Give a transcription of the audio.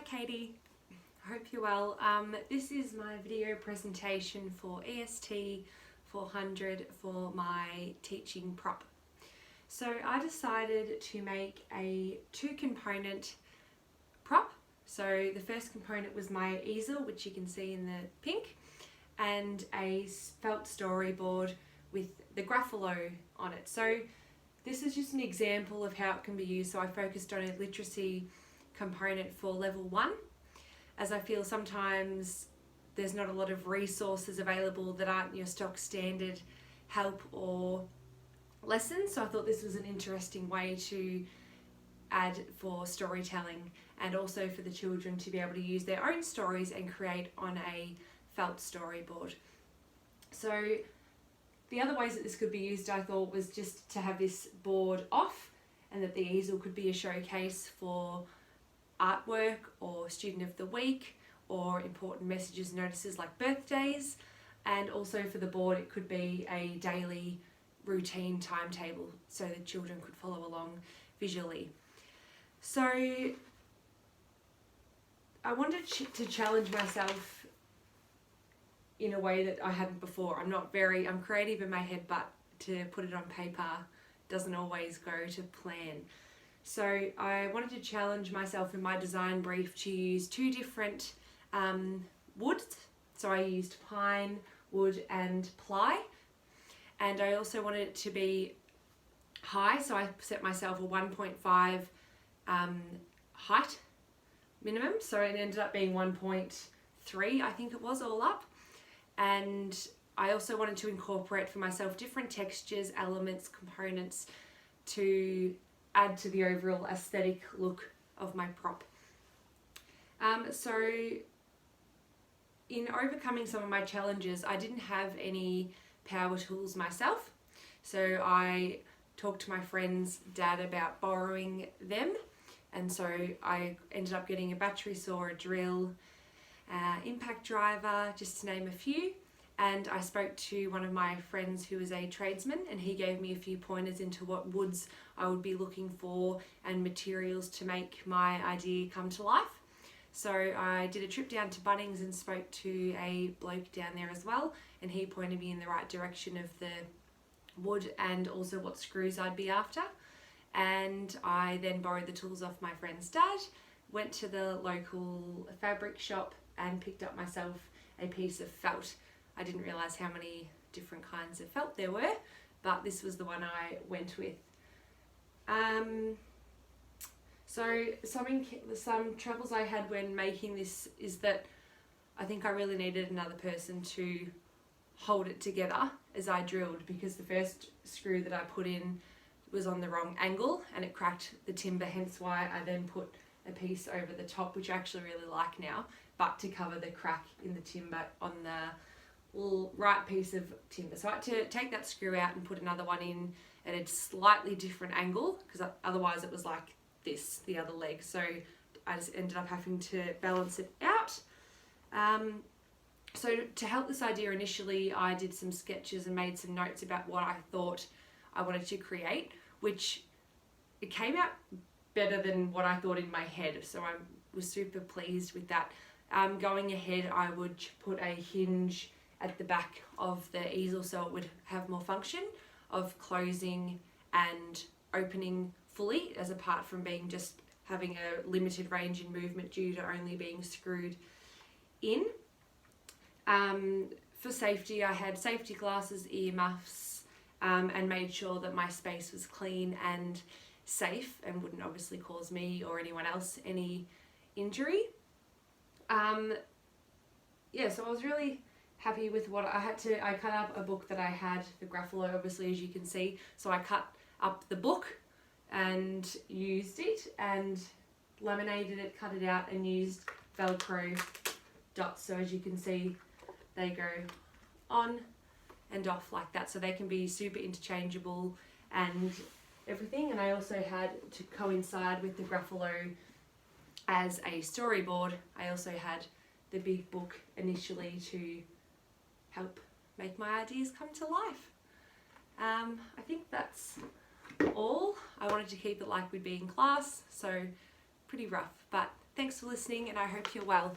Katie, I hope you're well. This is my video presentation for EST400 for my teaching prop. So I decided to make a two-component prop. So the first component was my easel, which you can see in the pink, and a felt storyboard with the Gruffalo on it. So this is just an example of how it can be used. So I focused on a literacy component for level 1, as I feel sometimes there's not a lot of resources available that aren't your stock standard help or lessons. So I thought this was an interesting way to add for storytelling, and also for the children to be able to use their own stories and create on a felt storyboard. So the other ways that this could be used, I thought, was just to have this board off, and that the easel could be a showcase for artwork or student of the week or important messages, notices like birthdays, and also for the board it could be a daily routine timetable so the children could follow along visually. So I wanted to challenge myself in a way that I hadn't before. I'm creative in my head, but to put it on paper doesn't always go to plan. So I wanted to challenge myself in my design brief to use two different woods. So I used pine, wood and ply. And I also wanted it to be high, so I set myself a 1.5 height minimum. So it ended up being 1.3, I think it was, all up. And I also wanted to incorporate for myself different textures, elements, components to add to the overall aesthetic look of my prop. So in overcoming some of my challenges, I didn't have any power tools myself. So I talked to my friend's dad about borrowing them. And so I ended up getting a battery saw, a drill, impact driver, just to name a few. And I spoke to one of my friends who is a tradesman, and he gave me a few pointers into what woods I would be looking for and materials to make my idea come to life. So I did a trip down to Bunnings and spoke to a bloke down there as well, and he pointed me in the right direction of the wood and also what screws I'd be after. And I then borrowed the tools off my friend's dad, went to the local fabric shop and picked up myself a piece of felt. I didn't realise how many different kinds of felt there were, but this was the one I went with. So some troubles I had when making this is that I think I really needed another person to hold it together as I drilled, because the first screw that I put in was on the wrong angle and it cracked the timber, hence why I then put a piece over the top, which I actually really like now, but to cover the crack in the timber on the right piece of timber. So I had to take that screw out and put another one in at a slightly different angle, because otherwise it was like this, the other leg. So I just ended up having to balance it out. So to help this idea initially, I did some sketches and made some notes about what I thought I wanted to create, which it came out better than what I thought in my head. So I was super pleased with that. Going ahead, I would put a hinge at the back of the easel so it would have more function of closing and opening fully, as apart from being just having a limited range in movement due to only being screwed in. For safety, I had safety glasses, earmuffs, and made sure that my space was clean and safe and wouldn't obviously cause me or anyone else any injury. Yeah, so I was really happy with what I cut up a book that I had, the Gruffalo, obviously, as you can see. So I cut up the book and used it and laminated it, cut it out, and used Velcro dots. So as you can see, they go on and off like that, so they can be super interchangeable and everything. And I also had, to coincide with the Gruffalo as a storyboard, I also had the big book initially to help make my ideas come to life. I think that's all. I wanted to keep it like we'd be in class, so pretty rough, but Thanks for listening, and I hope you're well.